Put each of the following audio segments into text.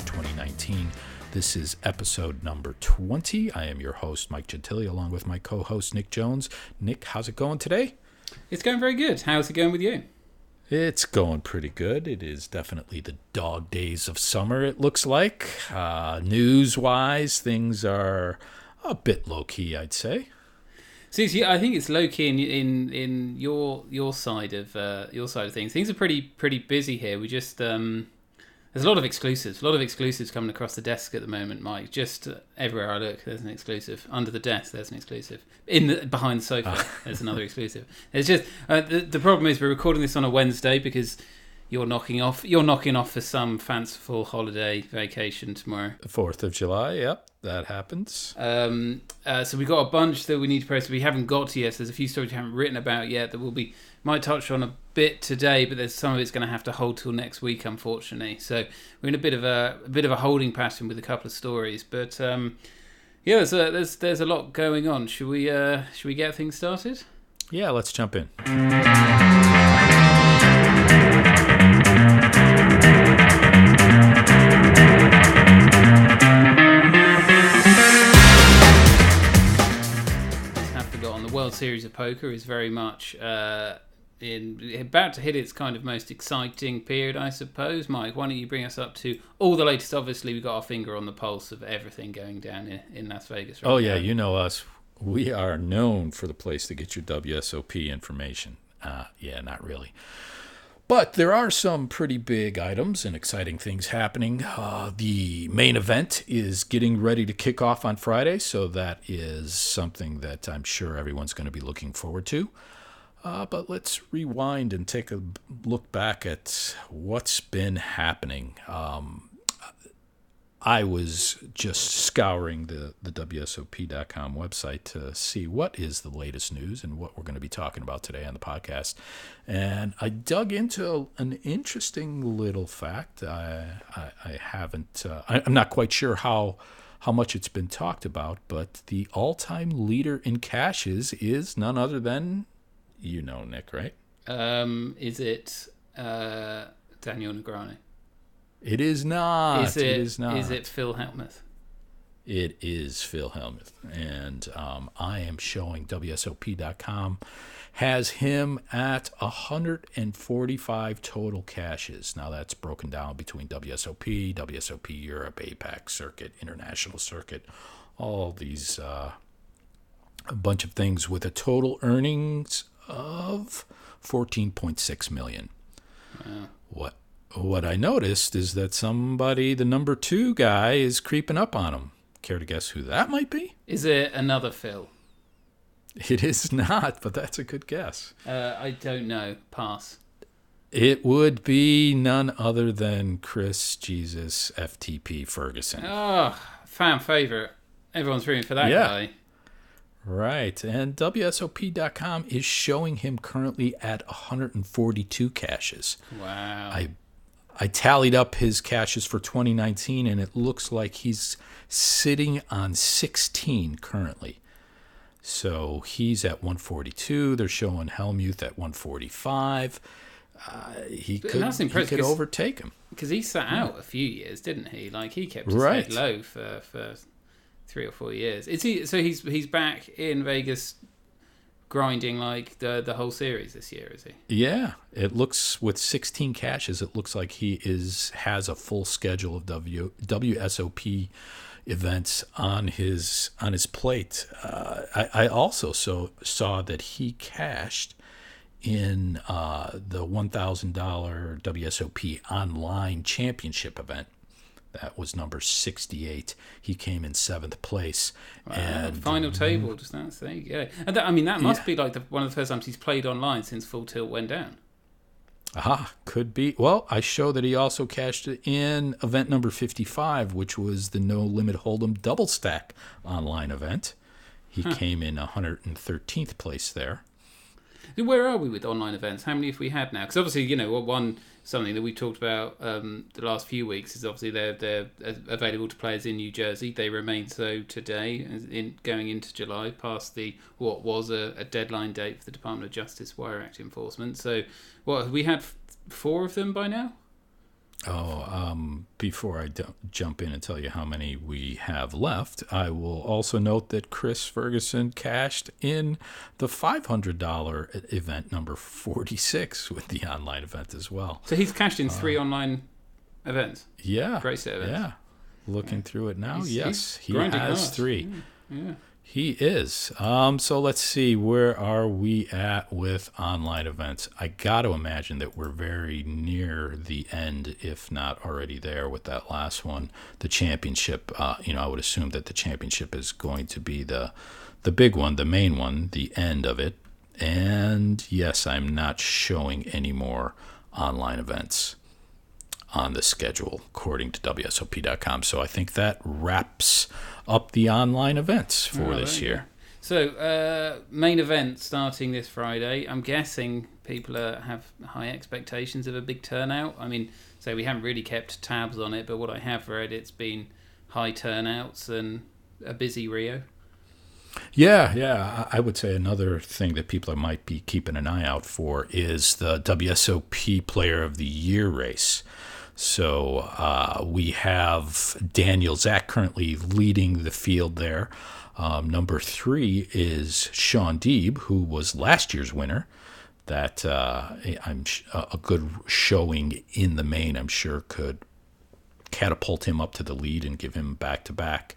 2019. This is episode number 20. I am your host, Mike Gentili, along with my co-host, Nick Jones. Nick, how's it going today? It's going very good. How's it going with you? It's going pretty good. It is definitely the dog days of summer, it looks like. News-wise, things are a bit low-key, I'd say. See, I think it's low key in your side of things. Things are pretty busy here. We just there's a lot of exclusives coming across the desk at the moment, Mike. Just everywhere I look, there's an exclusive. Under the desk, there's an exclusive. Behind the sofa, there's another exclusive. It's just the problem is we're recording this on a Wednesday because you're knocking off for some fanciful holiday vacation tomorrow. 4th of July, yep, that happens. So we've got a bunch that we need to post. We haven't got to yet. So there's a few stories we haven't written about yet that might touch on a bit today, but there's some of it's going to have to hold till next week, unfortunately. So we're in a bit of a holding pattern with a couple of stories. But yeah, there's a lot going on. Should we get things started? Yeah, let's jump in. World Series of Poker is very much about to hit its kind of most exciting period, I suppose. Mike, why don't you bring us up to all the latest? Obviously, we've got our finger on the pulse of everything going down in Las Vegas right now. Oh, yeah, you know us. We are known for the place to get your WSOP information. Yeah, not really. But there are some pretty big items and exciting things happening. The main event is getting ready to kick off on Friday, so that is something that I'm sure everyone's going to be looking forward to. But let's rewind and take a look back at what's been happening. I was just scouring the WSOP.com website to see what is the latest news and what we're going to be talking about today on the podcast. And I dug into an interesting little fact. I'm not quite sure how much it's been talked about, but the all-time leader in caches is none other than, Nick, right? Is it Daniel Negreanu? It is not. It is not. Is it Phil Hellmuth? It is Phil Hellmuth. And I am showing WSOP.com has him at 145 total caches. Now that's broken down between WSOP, WSOP Europe, APAC circuit, international circuit, all these a bunch of things with a total earnings of $14.6 million. Wow. What I noticed is that the number 2 guy, is creeping up on him. Care to guess who that might be? Is it another Phil? It is not, but that's a good guess. I don't know. Pass. It would be none other than Chris Jesus FTP Ferguson. Oh, fan favorite. Everyone's rooting for that guy. Right, and WSOP.com is showing him currently at 142 caches. Wow. I tallied up his caches for 2019, and it looks like he's sitting on 16 currently. So he's at 142. They're showing Hellmuth at 145. He could overtake him. Because he sat out a few years, didn't he? Like, he kept his head low for 3 or 4 years. He's back in Vegas grinding like the whole series this year, is he? Yeah, it looks, with 16 caches, it looks like he has a full schedule of WSOP events on his plate. I also saw that he cashed in the $1,000 WSOP online championship event. That was number 68. He came in 7th place. Wow. And final table, just that. There you go. And that must be like one of the first times he's played online since Full Tilt went down. Could be. Well, I show that he also cashed in event number 55, which was the No Limit Hold'em Double Stack online event. He came in 113th place there. Where are we with online events? How many have we had now? Because obviously, something that we've talked about the last few weeks is obviously they're available to players in New Jersey. They remain so today, going into July, past what was a deadline date for the Department of Justice Wire Act enforcement. So, what have we had 4 of them by now? Before I jump in and tell you how many we have left, I will also note that Chris Ferguson cashed in the $500 event number 46 with the online event as well. So he's cashed in 3 online events. Yeah. Great set of events. Yeah. Looking through it now, yes, he grinding has hard. 3. Yeah. He is. So let's see, where are we at with online events? I got to imagine that we're very near the end, if not already there with that last one, the championship. I would assume that the championship is going to be the big one, the main one, the end of it. And yes, I'm not showing any more online events on the schedule according to WSOP.com. So I think that wraps up the online events for this year. So main event starting this Friday. I'm guessing people have high expectations of a big turnout. I mean, so we haven't really kept tabs on it, but what I have read, it's been high turnouts and a busy Rio. Yeah. I would say another thing that people might be keeping an eye out for is the WSOP Player of the Year race. So we have Daniel Zach currently leading the field there. Number 3 is Sean Deeb, who was last year's winner. That I'm a good showing in the main, I'm sure, could catapult him up to the lead and give him back-to-back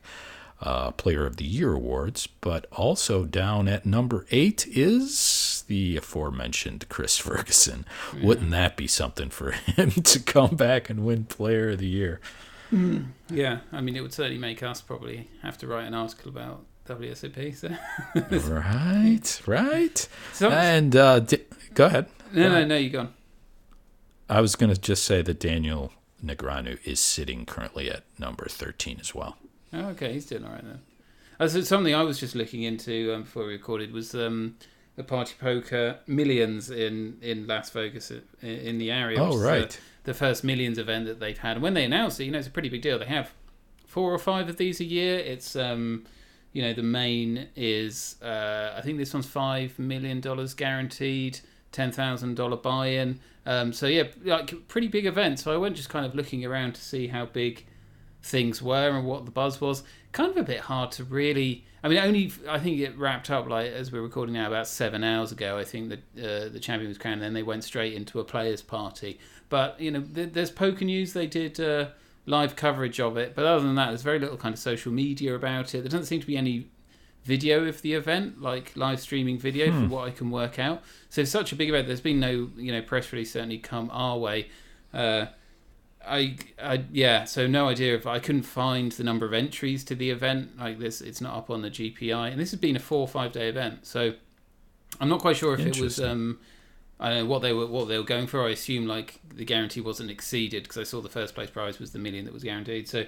Player of the Year awards. But also down at number 8 is the aforementioned Chris Ferguson. Yeah. Wouldn't that be something for him to come back and win Player of the Year? Yeah, I mean, it would certainly make us probably have to write an article about WSOP. So. Right. So, and go ahead. No, you go on. I was going to just say that Daniel Negreanu is sitting currently at number 13 as well. Oh, okay, he's doing all right then. So something I was just looking into before we recorded was the Party Poker Millions in Las Vegas in the area. Oh, right. The first Millions event that they've had. And when they announced it, it's a pretty big deal. They have 4 or 5 of these a year. It's, the main is, I think this one's $5 million guaranteed, $10,000 buy-in. Pretty big event. So I went just kind of looking around to see how big things were and what the buzz was. Kind of a bit hard to really. I think it wrapped up as we're recording now about 7 hours ago. I think that the champion was crowned, and then they went straight into a players' party. But there's Poker News. They did live coverage of it, but other than that, there's very little kind of social media about it. There doesn't seem to be any video of the event, like live streaming video, from what I can work out. So it's such a big event. There's been no press release certainly come our way. So no idea if I couldn't find the number of entries to the event like this. It's not up on the GPI, and this has been a 4 or 5 day event. So I'm not quite sure if it was. I don't know what they were going for. I assume the guarantee wasn't exceeded because I saw the first place prize was the $1 million that was guaranteed. So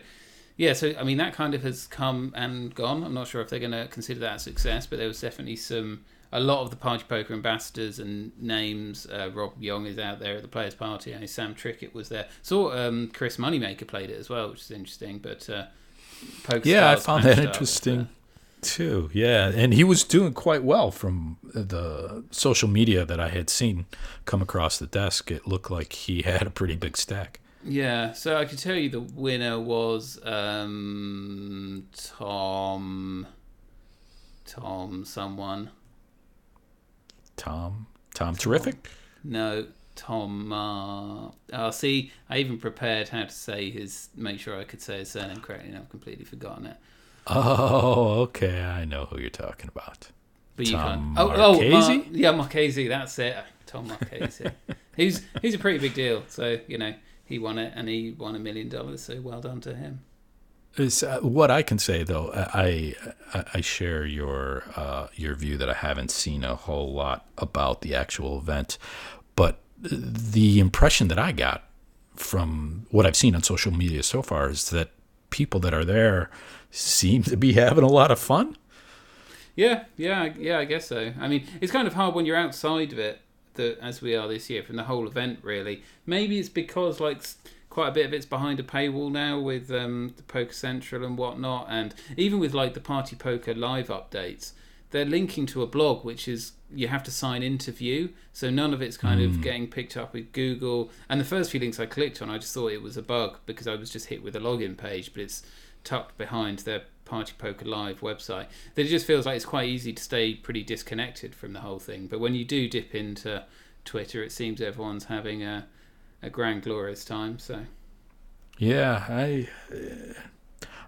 yeah, I mean that kind of has come and gone. I'm not sure if they're going to consider that a success, but there was definitely a lot of the Party Poker ambassadors and names. Rob Young is out there at the Players Party. And Sam Trickett was there. Saw Chris Moneymaker played it as well, which is interesting. But PokerStars, I found that interesting too. Yeah, and he was doing quite well from the social media that I had seen come across the desk. It looked like he had a pretty big stack. Yeah, so I could tell you the winner was Tom someone. Tom Terrific? No, Tom. See, I even prepared how to say make sure I could say his surname correctly, and I've completely forgotten it. Oh, okay. I know who you're talking about. But Tom you can't. Marchese? Marchese, that's it. Tom Marchese. he's a pretty big deal. So, he won it, and he won $1 million, so well done to him. What I can say, though, I share your view that I haven't seen a whole lot about the actual event, but the impression that I got from what I've seen on social media so far is that people that are there seem to be having a lot of fun. Yeah, I guess so. I mean, it's kind of hard when you're outside of it, as we are this year, from the whole event, really. Maybe it's because, quite a bit of it's behind a paywall now with the Poker Central and whatnot, and even with the Party Poker live updates, they're linking to a blog, which is you have to sign in to view. So none of it's kind of getting picked up with Google. And the first few links I clicked on, I just thought it was a bug because I was just hit with a login page, but it's tucked behind their Party Poker Live website. That it just feels like it's quite easy to stay pretty disconnected from the whole thing. But when you do dip into Twitter, it seems everyone's having a grand glorious time. So yeah,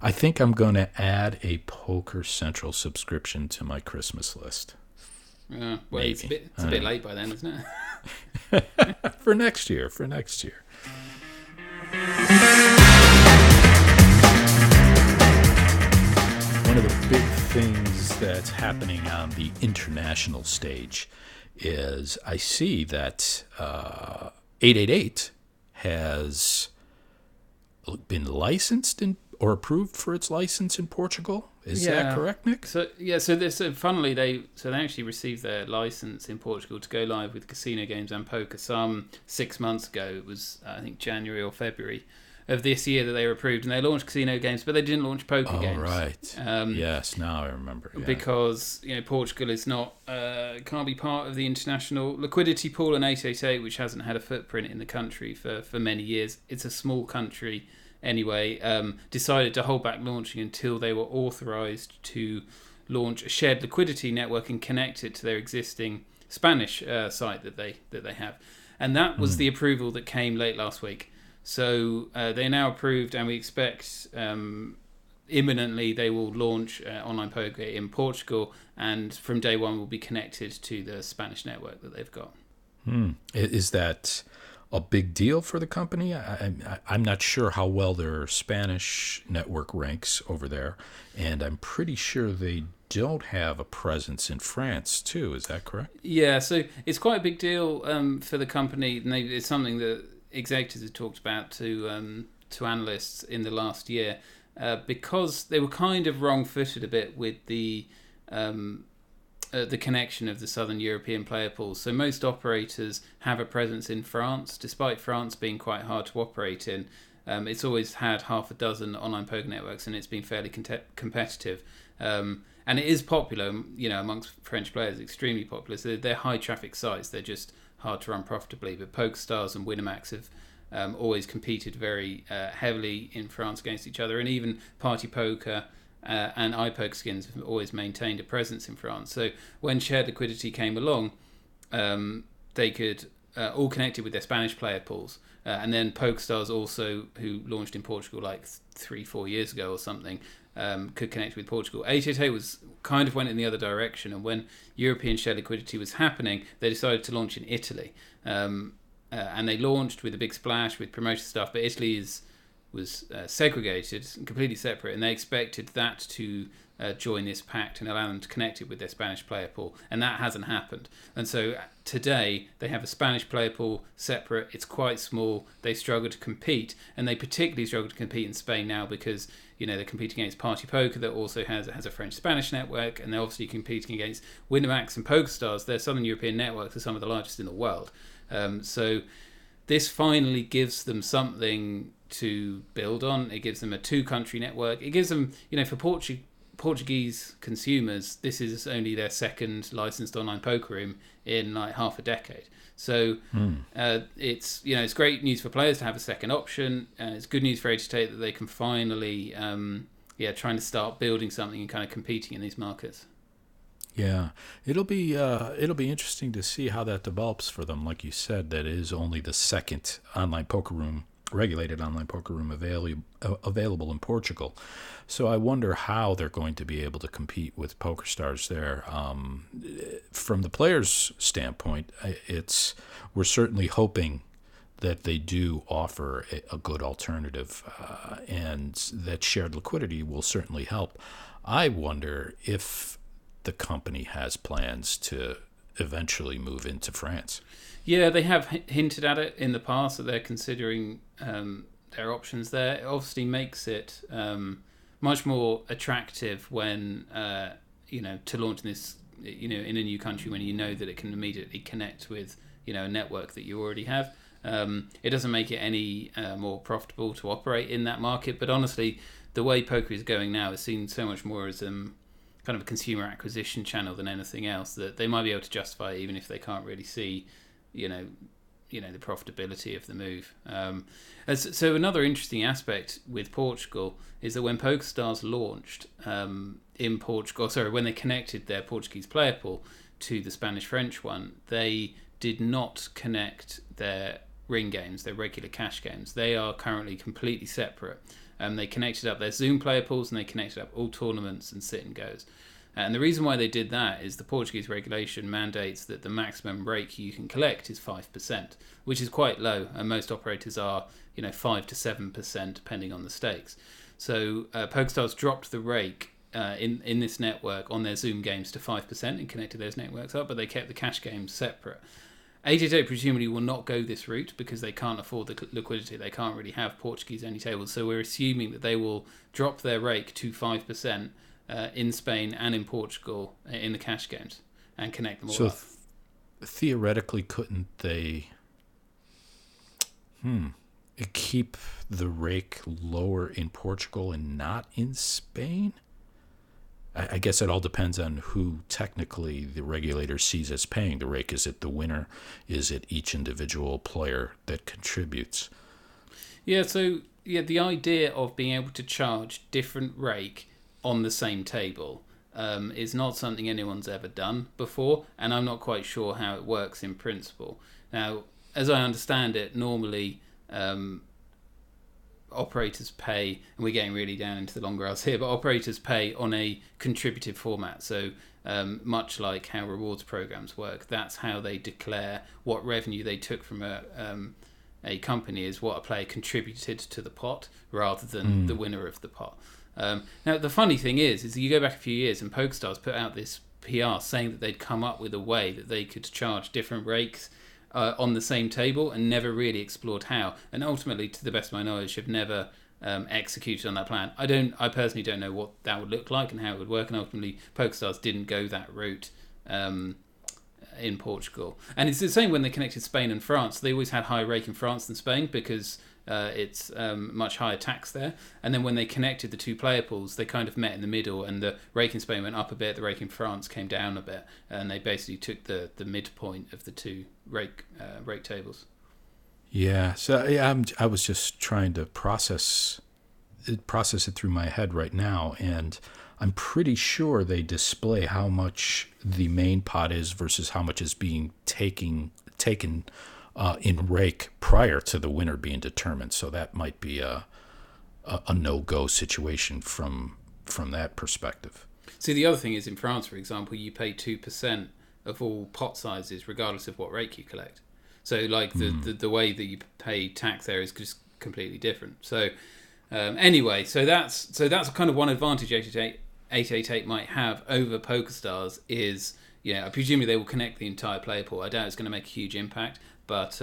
I think I'm going to add a Poker Central subscription to my Christmas list. Well, it's a bit late by then, isn't it? For next year. One of the big things that's happening on the international stage is I see that 888 has been licensed or approved for its license in Portugal. Is that correct, Nick? So funnily they actually received their license in Portugal to go live with casino games and poker some 6 months ago. It was I think January or February of this year that they were approved, and they launched casino games, but they didn't launch poker games. Oh, right. Yes, now I remember. Yeah. Because Portugal is not can't be part of the international liquidity pool, and 888, which hasn't had a footprint in the country for many years. It's a small country anyway. Decided to hold back launching until they were authorised to launch a shared liquidity network and connect it to their existing Spanish site that they have, and that was the approval that came late last week. So they're now approved, and we expect imminently they will launch online poker in Portugal, and from day one will be connected to the Spanish network that they've got. Is that a big deal for the company? I'm not sure how well their Spanish network ranks over there, and I'm pretty sure they don't have a presence in France too. Is that correct? Yeah, so it's quite a big deal for the company, and it's something that executives have talked about to analysts in the last year, because they were kind of wrong-footed a bit with the connection of the Southern European player pools. So most operators have a presence in France, despite France being quite hard to operate in. It's always had half a dozen online poker networks, and it's been fairly competitive. And it is popular, amongst French players, extremely popular. So they're high-traffic sites. They're just hard to run profitably, but PokerStars and Winamax have always competed very heavily in France against each other, and even Party Poker and iPoker Skins have always maintained a presence in France. So when shared liquidity came along, they could all connected with their Spanish player pools, and then PokerStars also, who launched in Portugal like 3-4 years ago or something, could connect with Portugal. 888 kind of went in the other direction, and when European shared liquidity was happening, they decided to launch in Italy, and they launched with a big splash with promotion stuff, but Italy was segregated and completely separate, and they expected that to join this pact and allow them to connect it with their Spanish player pool, and that hasn't happened. And so today they have a Spanish player pool separate. It's quite small. They struggle to compete, and they particularly struggle to compete in Spain now because they're competing against Party Poker that also has a French-Spanish network, and they're obviously competing against Winamax and PokerStars. Their Southern European networks are some of the largest in the world. So this finally gives them something to build on. It gives them a two-country network. It gives them, for Portuguese consumers, this is only their second licensed online poker room in like half a decade. So it's great news for players to have a second option. It's good news for 888 that they can finally trying to start building something and kind of competing in these markets. Yeah, it'll be interesting to see how that develops for them. Like you said, that is only the second regulated online poker room available in Portugal. So I wonder how they're going to be able to compete with PokerStars there. From the players' standpoint, we're certainly hoping that they do offer a good alternative, and that shared liquidity will certainly help. I wonder if the company has plans to eventually move into France. Yeah, they have hinted at it in the past that they're considering their options there. It obviously makes it much more attractive when to launch this in a new country when that it can immediately connect with a network that you already have. It doesn't make it any more profitable to operate in that market, but honestly, the way poker is going now is seen so much more as kind of a consumer acquisition channel than anything else, that they might be able to justify it even if they can't really see, the profitability of the move. So another interesting aspect with Portugal is that when PokerStars launched in Portugal, when they connected their Portuguese player pool to the Spanish-French one, they did not connect their ring games, their regular cash games. They are currently completely separate. They connected up their Zoom player pools, and they connected up all tournaments and sit and goes. And the reason why they did that is the Portuguese regulation mandates that the maximum rake you can collect is 5%, which is quite low, and most operators are 5 to 7% depending on the stakes. So PokerStars dropped the rake in this network on their Zoom games to 5% and connected those networks up, but they kept the cash games separate. 888 presumably will not go this route because they can't afford the liquidity. They can't really have Portuguese only tables, so we're assuming that they will drop their rake to 5% in Spain and in Portugal in the cash games and connect them all up. Theoretically, couldn't they keep the rake lower in Portugal and not in Spain? I guess it all depends on who technically the regulator sees as paying the rake. Is it the winner? Is it each individual player that contributes? The idea of being able to charge different rake on the same table is not something anyone's ever done before, and I'm not quite sure how it works in principle. Now, as I understand it, normally operators pay, and we're getting really down into the long grass here, but operators pay on a contributive format. So much like how rewards programs work, that's how they declare what revenue they took from a company is what a player contributed to the pot rather than the winner of the pot. Now, the funny thing is you go back a few years and PokerStars put out this PR saying that they'd come up with a way that they could charge different rakes on the same table, and never really explored how. And ultimately, to the best of my knowledge, have never executed on that plan. I personally don't know what that would look like and how it would work. And ultimately, PokerStars didn't go that route in Portugal. And it's the same when they connected Spain and France. They always had higher rake in France than Spain because it's much higher tax there. And then when they connected the two player pools, they kind of met in the middle, and the rake in Spain went up a bit, the rake in France came down a bit, and they basically took the midpoint of the two rake tables. Yeah, so I was just trying to process it through my head right now, and I'm pretty sure they display how much the main pot is versus how much is being taken in rake prior to the winner being determined. So that might be a no-go situation from that perspective. See, the other thing is in France, for example, you pay 2% of all pot sizes regardless of what rake you collect. So like the way that you pay tax there is just completely different. So anyway, so that's kind of one advantage 888 might have over PokerStars is, presumably they will connect the entire player pool. I doubt it's going to make a huge impact. But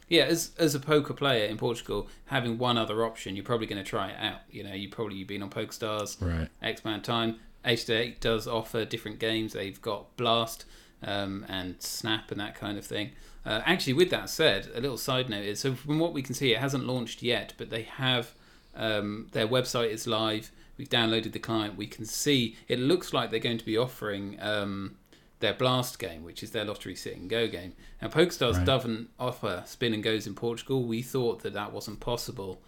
as a poker player in Portugal, having one other option, you're probably going to try it out. You've been on PokerStars right. X amount of time. 888 does offer different games. They've got Blast and Snap and that kind of thing. Actually, with that said, a little side note is, so from what we can see, it hasn't launched yet, but they have their website is live. We've downloaded the client. We can see it looks like they're going to be offering their Blast game, which is their lottery sit and go game. Now, PokerStars doesn't offer spin and goes in Portugal. We thought that wasn't possible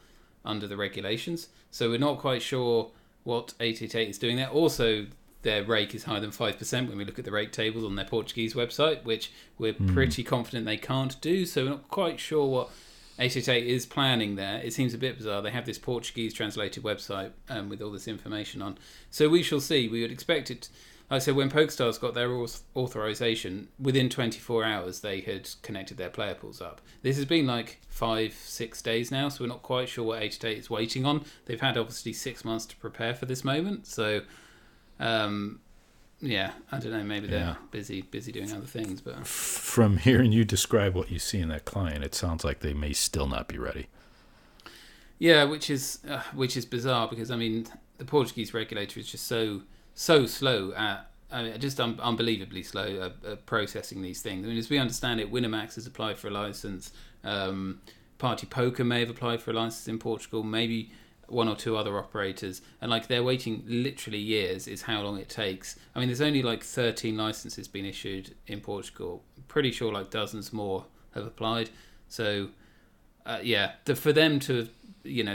under the regulations, so we're not quite sure what 888 is doing there. Also, their rake is higher than 5% when we look at the rake tables on their Portuguese website, which we're pretty confident they can't do, so we're not quite sure what 888 is planning there. It seems a bit bizarre. They have this Portuguese translated website with all this information on, so we shall see. We would expect it. Like I said, when PokerStars got their authorization, within 24 hours they had connected their player pools up. This has been like 5-6 days now, so we're not quite sure what 888 is waiting on. They've had obviously 6 months to prepare for this moment, so I don't know, maybe they're busy doing other things. But from hearing you describe what you see in that client, it sounds like they may still not be ready. Yeah, which is bizarre, because I mean the Portuguese regulator is just so slow at, just unbelievably slow at processing these things. I mean, as we understand it, Winamax has applied for a license. Partypoker may have applied for a license in Portugal. Maybe one or two other operators, and like they're waiting literally years is how long it takes. I mean, there's only like 13 licenses been issued in Portugal. Pretty sure like dozens more have applied. So for them to have,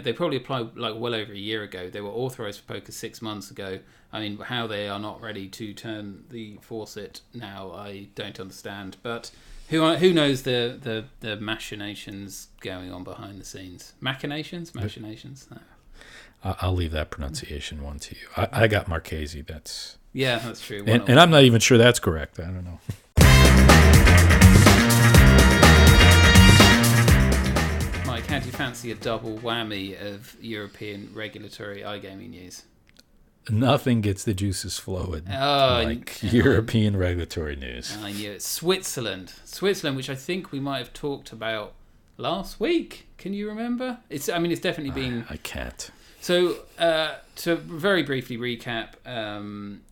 they probably applied like well over a year ago. They were authorized for poker 6 months ago. I mean, how they are not ready to turn the faucet now, I don't understand. But who knows the machinations going on behind the scenes? Machinations? No. I'll leave that pronunciation one to you. I got Marchese. That's true. And I'm not even sure that's correct. I don't know. Mike, how do you fancy a double whammy of European regulatory iGaming news? Nothing gets the juices flowing like European regulatory news. I knew it. Switzerland, which I think we might have talked about last week. Can you remember? It's definitely been. I can't. So, to very briefly recap,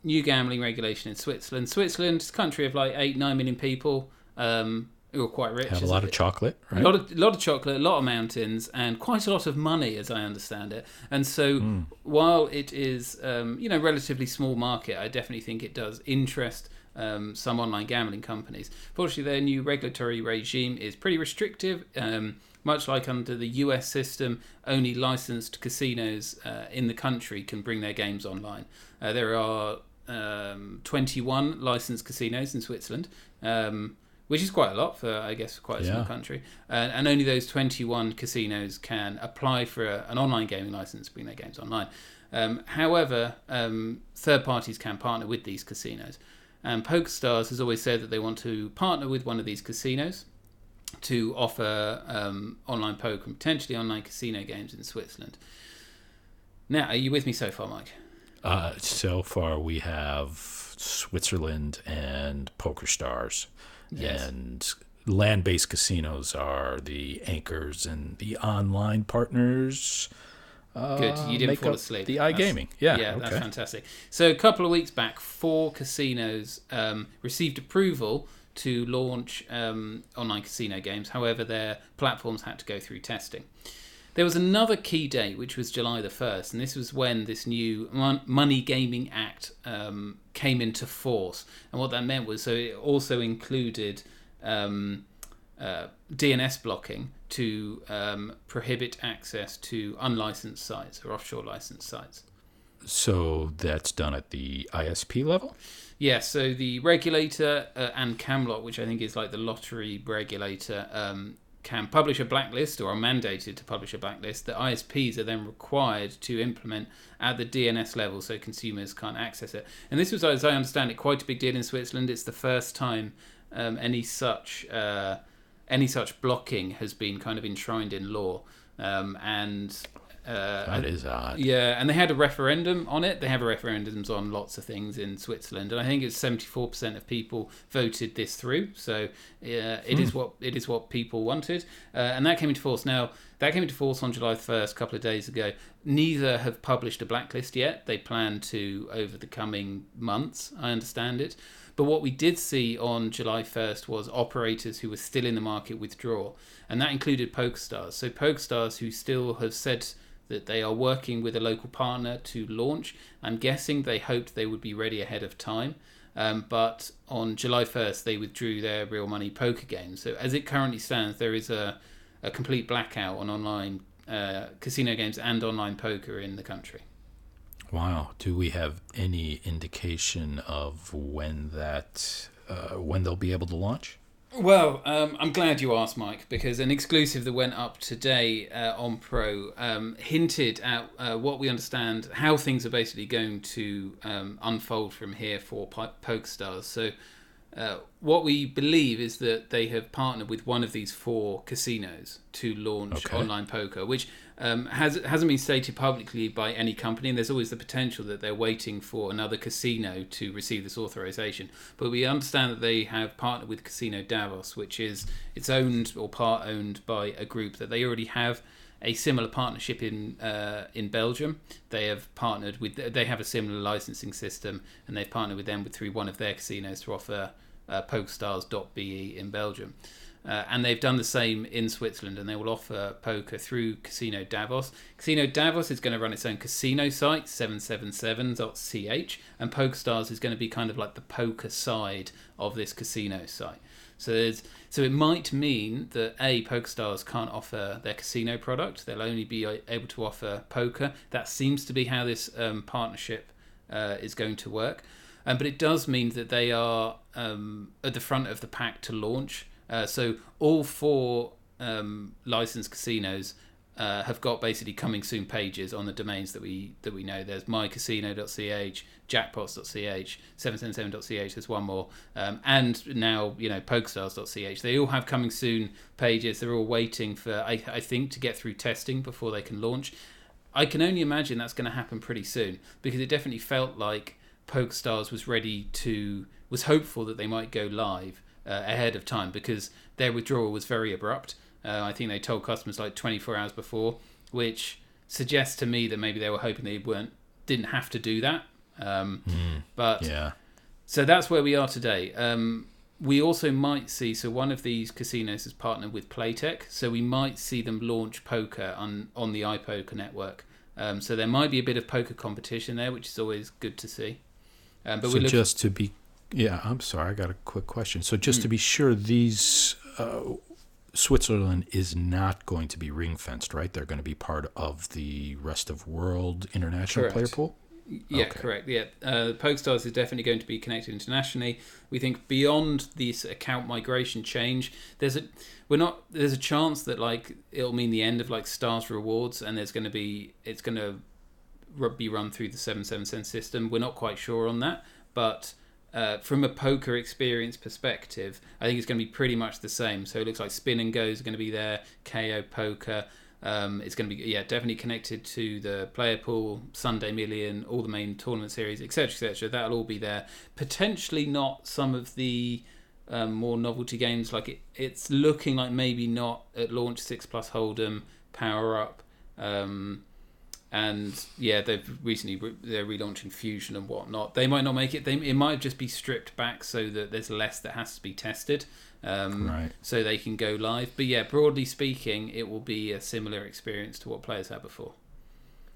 new gambling regulation in Switzerland. Switzerland is a country of like 8-9 million people who are quite rich. Have a lot of chocolate, right? A lot of chocolate, a lot of mountains, and quite a lot of money, as I understand it. And so, while it is, relatively small market, I definitely think it does interest some online gambling companies. Fortunately, their new regulatory regime is pretty restrictive. Much like under the US system, only licensed casinos in the country can bring their games online. There are 21 licensed casinos in Switzerland, which is quite a lot for, I guess, quite a small country. And only those 21 casinos can apply for an online gaming license to bring their games online. However, third parties can partner with these casinos. And PokerStars has always said that they want to partner with one of these casinos to offer online poker and potentially online casino games in Switzerland. Now, are you with me so far, Mike? So far, we have Switzerland and PokerStars. Yes. And land-based casinos are the anchors, and the online partners Good, you didn't fall asleep. The iGaming. That's fantastic. So a couple of weeks back, 4 casinos received approval to launch online casino games. However, their platforms had to go through testing. There was another key date, which was July the 1st, and this was when this new Money Gaming Act came into force. And what that meant was, so it also included DNS blocking to prohibit access to unlicensed sites or offshore licensed sites. So that's done at the ISP level? Yeah, so the regulator and Camelot, which I think is like the lottery regulator, can publish a blacklist or are mandated to publish a blacklist. The ISPs are then required to implement at the DNS level so consumers can't access it. And this was, as I understand it, quite a big deal in Switzerland. It's the first time any such blocking has been kind of enshrined in law. That is odd. Yeah, and they had a referendum on it. They have referendums on lots of things in Switzerland, and I think it's 74% of people voted this through. So it is what people wanted, and that came into force. Now that came into force on July 1st, a couple of days ago. Neither have published a blacklist yet. They plan to over the coming months. I understand it. But what we did see on July 1st was operators who were still in the market withdraw, and that included PokerStars. So PokerStars, who still have said that they are working with a local partner to launch. I'm guessing they hoped they would be ready ahead of time. But on July 1st, they withdrew their real money poker games. So as it currently stands, there is a complete blackout on online casino games and online poker in the country. Wow. Do we have any indication of when they'll be able to launch? Well, I'm glad you asked, Mike, because an exclusive that went up today on Pro hinted at what we understand, how things are basically going to unfold from here for PokerStars. So what we believe is that they have partnered with one of these 4 casinos to launch online poker, which hasn't been stated publicly by any company, and there's always the potential that they're waiting for another casino to receive this authorization. But we understand that they have partnered with Casino Davos, which is it's owned or part owned by a group that they already have a similar partnership in Belgium. They have partnered with. They have a similar licensing system, and they've partnered with them through one of their casinos to offer PokerStars.be in Belgium. And they've done the same in Switzerland, and they will offer poker through Casino Davos. Casino Davos is going to run its own casino site, 777.ch, and PokerStars is going to be kind of like the poker side of this casino site. So it might mean that PokerStars can't offer their casino product; they'll only be able to offer poker. That seems to be how this partnership is going to work. But it does mean that they are at the front of the pack to launch. So all 4 licensed casinos have got basically coming soon pages on the domains that we know. There's mycasino.ch, jackpots.ch, 777.ch. There's one more, and now PokerStars.ch. They all have coming soon pages. They're all waiting for I think to get through testing before they can launch. I can only imagine that's going to happen pretty soon, because it definitely felt like PokerStars was hopeful that they might go live ahead of time, because their withdrawal was very abrupt. I think they told customers like 24 hours before, which suggests to me that maybe they were hoping they didn't have to do that. But yeah. So that's where we are today. We also might see, so one of these casinos has partnered with Playtech, so we might see them launch poker on the iPoker network. So there might be a bit of poker competition there, which is always good to see. But so just to be, I'm sorry, I got a quick question. So just to be sure, these Switzerland is not going to be ring-fenced, right? They're going to be part of the rest of world international player pool? Yeah, okay. Correct. Yeah, PokerStars is definitely going to be connected internationally. We think beyond this account migration change, there's a chance that like it'll mean the end of like Stars rewards, and it's going to be run through the 777 system. We're not quite sure on that, but from a poker experience perspective, I think it's going to be pretty much the same. So it looks like Spin and Go is going to be there, KO Poker. It's going to be definitely connected to the player pool, Sunday Million, all the main tournament series, etc., etc. That'll all be there. Potentially not some of the more novelty games. Like it's looking like maybe not at launch 6+ Hold'em, Power Up. And they're relaunching Fusion and whatnot. They might not make it. It might just be stripped back so that there's less that has to be tested, right? So they can go live. But broadly speaking, it will be a similar experience to what players had before.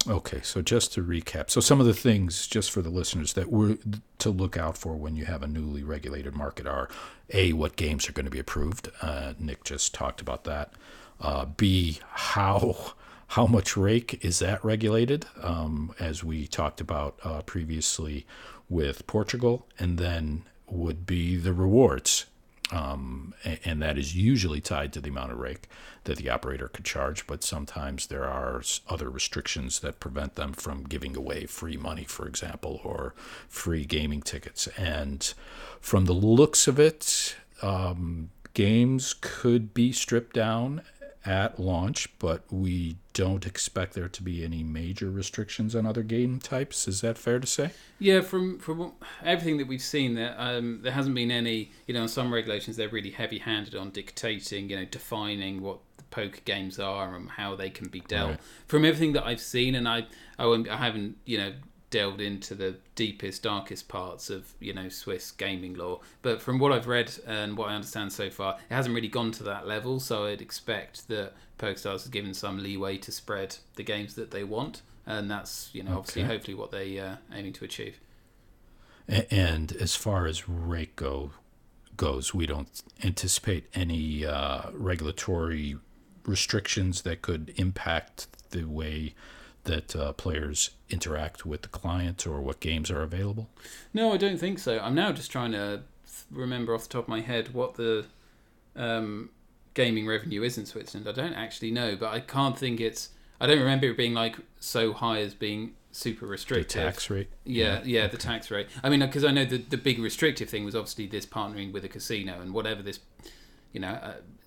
Okay, so just to recap, so some of the things, just for the listeners, that we're to look out for when you have a newly regulated market are A, what games are going to be approved. Nick just talked about that. B, how much rake is that regulated, as we talked about previously with Portugal, and then would be the rewards. And that is usually tied to the amount of rake that the operator could charge, but sometimes there are other restrictions that prevent them from giving away free money, for example, or free gaming tickets. And from the looks of it, games could be stripped down at launch, but we don't expect there to be any major restrictions on other game types. Is that fair to say? Yeah, from everything that we've seen, there hasn't been any. Some regulations they're really heavy-handed on dictating, defining what the poker games are and how they can be dealt. Right. From everything that I've seen, and I haven't delved into the deepest, darkest parts of Swiss gaming law, but from what I've read and what I understand so far, it hasn't really gone to that level. So I'd expect that PokerStars has given some leeway to spread the games that they want, and that's obviously hopefully what they aiming to achieve. And as far as rake goes, we don't anticipate any regulatory restrictions that could impact the way that players interact with the client or what games are available? No, I don't think so. I'm now just trying to remember off the top of my head what the gaming revenue is in Switzerland. I don't actually know, but I can't think I don't remember it being like so high as being super restrictive. The tax rate? Yeah, okay. The tax rate. I mean, because I know the big restrictive thing was obviously this partnering with a casino, and whatever this,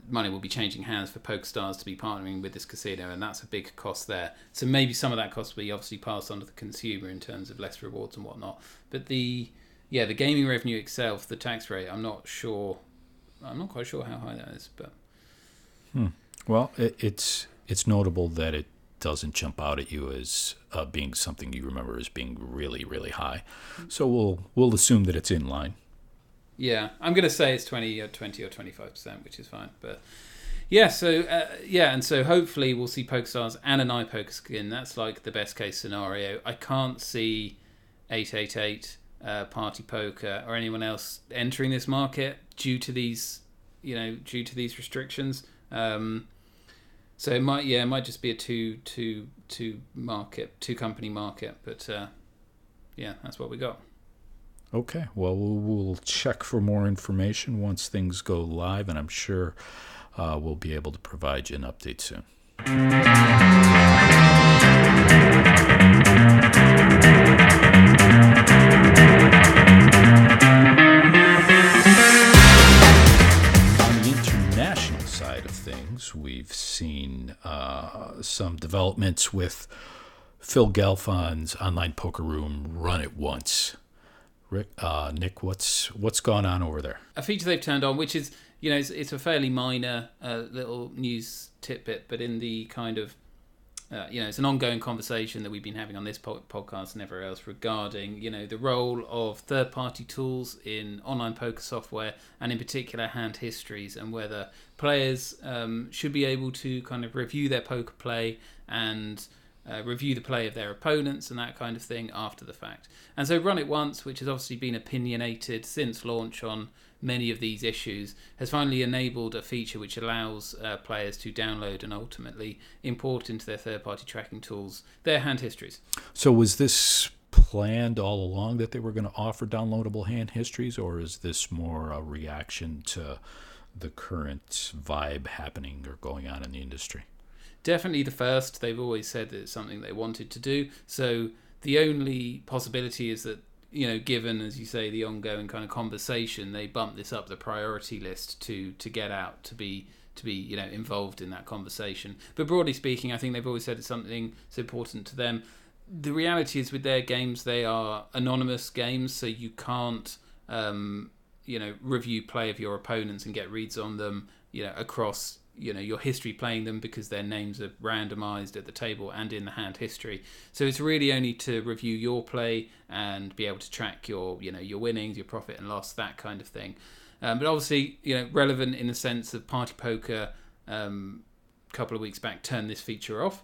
money will be changing hands for PokerStars to be partnering with this casino, and that's a big cost there. So maybe some of that cost will be obviously passed on to the consumer in terms of less rewards and whatnot. But the gaming revenue itself, the tax rate, I'm not quite sure how high that is. But well, it's notable that it doesn't jump out at you as being something you remember as being really, really high. So we'll assume that it's in line. Yeah, I'm going to say it's 20 or 25%, which is fine. But yeah, and so hopefully we'll see PokerStars and an iPoker skin. That's like the best case scenario. I can't see 888, Party Poker, or anyone else entering this market due to these restrictions. So it might just be a two company market. But yeah, that's what we got. Okay, well, we'll check for more information once things go live, and I'm sure we'll be able to provide you an update soon. On the international side of things, we've seen some developments with Phil Gelfand's online poker room Run It Once. Nick, what's gone on over there? A feature they've turned on, which is, it's a fairly minor little news tidbit, but in the kind of, it's an ongoing conversation that we've been having on this podcast and everywhere else regarding, the role of third-party tools in online poker software, and in particular hand histories, and whether players should be able to kind of review their poker play and review the play of their opponents and that kind of thing after the fact. And so Run It Once, which has obviously been opinionated since launch on many of these issues, has finally enabled a feature which allows players to download and ultimately import into their third-party tracking tools their hand histories. So was this planned all along that they were going to offer downloadable hand histories, or is this more a reaction to the current vibe happening or going on in the industry? Definitely the first. They've always said that it's something they wanted to do. So the only possibility is that, given, as you say, the ongoing kind of conversation, they bump this up the priority list to get out, to be involved in that conversation. But broadly speaking, I think they've always said it's something that's important to them. The reality is with their games, they are anonymous games, so you can't review play of your opponents and get reads on them, across your history playing them, because their names are randomized at the table and in the hand history. So it's really only to review your play and be able to track your winnings, your profit and loss, that kind of thing. But obviously, relevant in the sense of Party Poker, a couple of weeks back, turned this feature off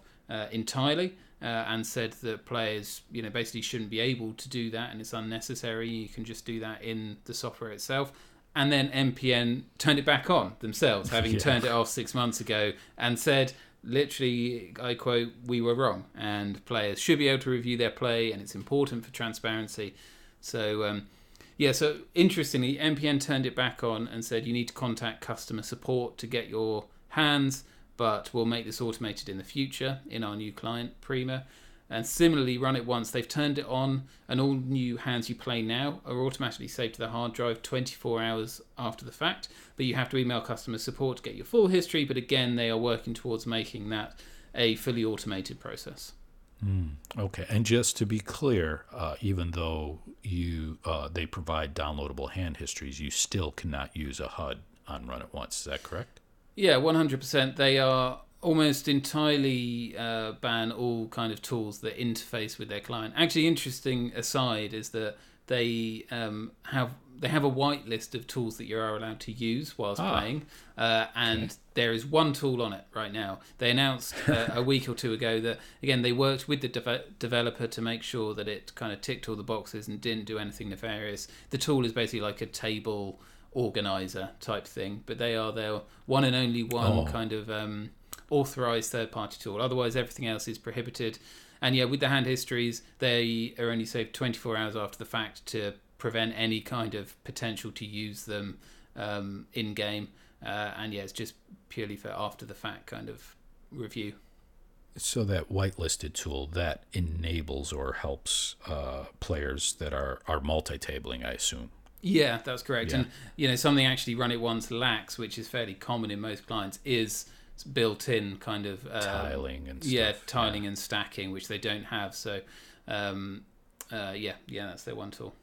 entirely and said that players, basically shouldn't be able to do that, and it's unnecessary. You can just do that in the software itself. And then MPN turned it back on themselves, having turned it off 6 months ago, and said, literally, I quote, "We were wrong, and players should be able to review their play, and it's important for transparency." So, so interestingly, MPN turned it back on and said, you need to contact customer support to get your hands, but we'll make this automated in the future in our new client, Prima. And similarly, Run It Once, they've turned it on, and all new hands you play now are automatically saved to the hard drive 24 hours after the fact. But you have to email customer support to get your full history. But again, they are working towards making that a fully automated process. Okay, and just to be clear, even though they provide downloadable hand histories, you still cannot use a HUD on Run It Once. Is that correct? Yeah, 100%. They are almost entirely ban all kind of tools that interface with their client. Actually, interesting aside is that they have a whitelist of tools that you are allowed to use whilst playing, and there is one tool on it right now. They announced a week or two ago that, again, they worked with the developer to make sure that it kind of ticked all the boxes and didn't do anything nefarious. The tool is basically like a table organizer type thing, but they are their one and only one kind of authorized third-party tool. Otherwise, everything else is prohibited. And yeah, with the hand histories, they are only saved 24 hours after the fact to prevent any kind of potential to use them in-game. And yeah, it's just purely for after-the-fact kind of review. So that whitelisted tool, that enables or helps players that are multi-tabling, I assume. Yeah, that's correct. Yeah. And something actually Run It Once lacks, which is fairly common in most clients, is built-in kind of tiling and stuff. Yeah, tiling and stacking, which they don't have. So that's their one tool.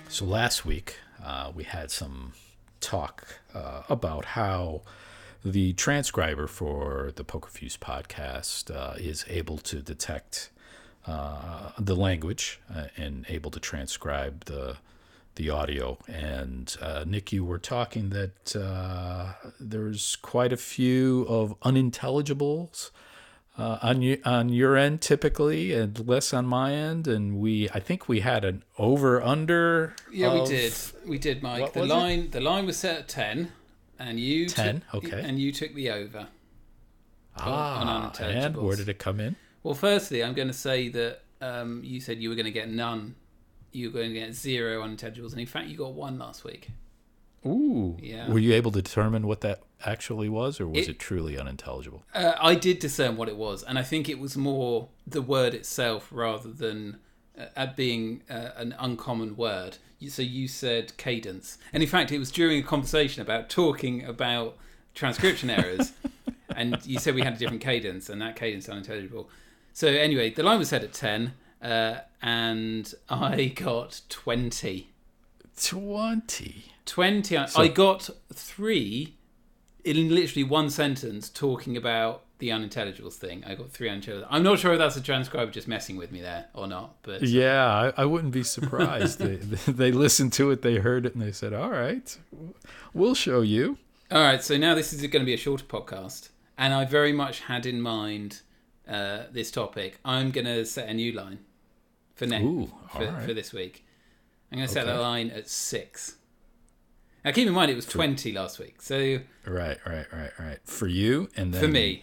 So last week we had some talk about how the transcriber for the PokerFuse podcast is able to detect the language and able to transcribe the audio. And Nick, you were talking that there's quite a few of unintelligibles on your end typically, and less on my end. And I think we had an over under. Yeah, we did, Mike. The line was set at 10, and you 10. Okay, and you took the over. On unintelligibles. And where did it come in? Well, firstly, I'm going to say that you said you were going to get none. You were going to get 0 unintelligibles, and in fact, you got 1 last week. Ooh. Yeah. Were you able to determine what that actually was, or was it truly unintelligible? I did discern what it was, and I think it was more the word itself rather than being an uncommon word. So you said cadence, and in fact, it was during a conversation about talking about transcription errors, and you said we had a different cadence, and that cadence is unintelligible. So anyway, the line was set at 10, and I got 20. 20. I got 3 in literally one sentence talking about the unintelligibles thing. I got 3 unintelligibles. I'm not sure if that's a transcriber just messing with me there or not. But yeah, I wouldn't be surprised. they listened to it, they heard it, and they said, all right, we'll show you. All right, so now this is going to be a shorter podcast, and I very much had in mind this topic. I'm going to set a new line for this week. I'm going to set that line at 6. Now, keep in mind, it was 20 last week. So Right. For you, and then... For me.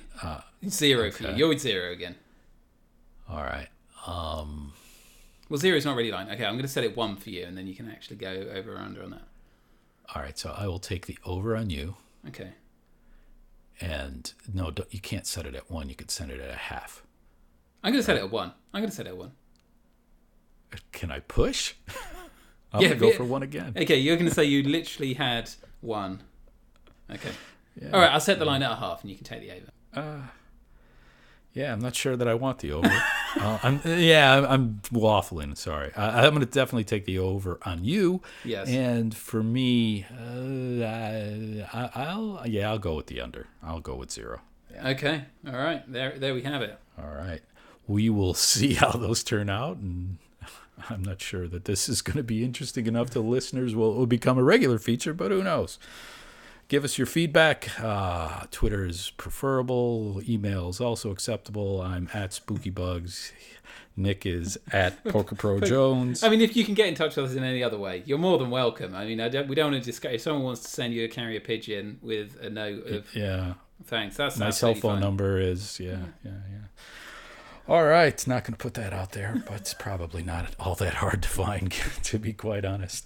0 for you. You're 0 again. All right. Well, 0 is not really a line. Okay, I'm going to set it 1 for you, and then you can actually go over or under on that. All right, so I will take the over on you. Okay. And no, you can't set it at 1. You could set it at a half. I'm going to set it at 1. Can I push? I'm going to go for 1 again. Okay, you're going to say you literally had 1. Okay. Yeah. All right, I'll set the line at a half, and you can take the over. Yeah, I'm not sure that I want the over. I'm waffling. Sorry. I'm going to definitely take the over on you. Yes. And for me, I'll go with the under. I'll go with 0. Yeah. Okay. All right. There we have it. All right. We will see how those turn out, and I'm not sure that this is going to be interesting enough to listeners. Will become a regular feature, but who knows? Give us your feedback. Twitter is preferable. Email is also acceptable. I'm at SpookyBugs. Nick is at PokerProJones. I mean, if you can get in touch with us in any other way, you're more than welcome. I mean, we don't want to discuss. If someone wants to send you a carrier pigeon with a note of thanks, that's my cell phone number is yeah. All right, not going to put that out there, but it's probably not all that hard to find, to be quite honest.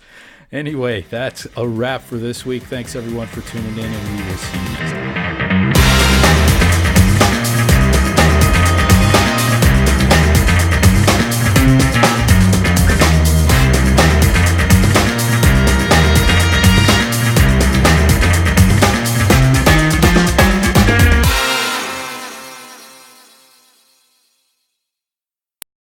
Anyway, that's a wrap for this week. Thanks everyone for tuning in, and we will see you next time.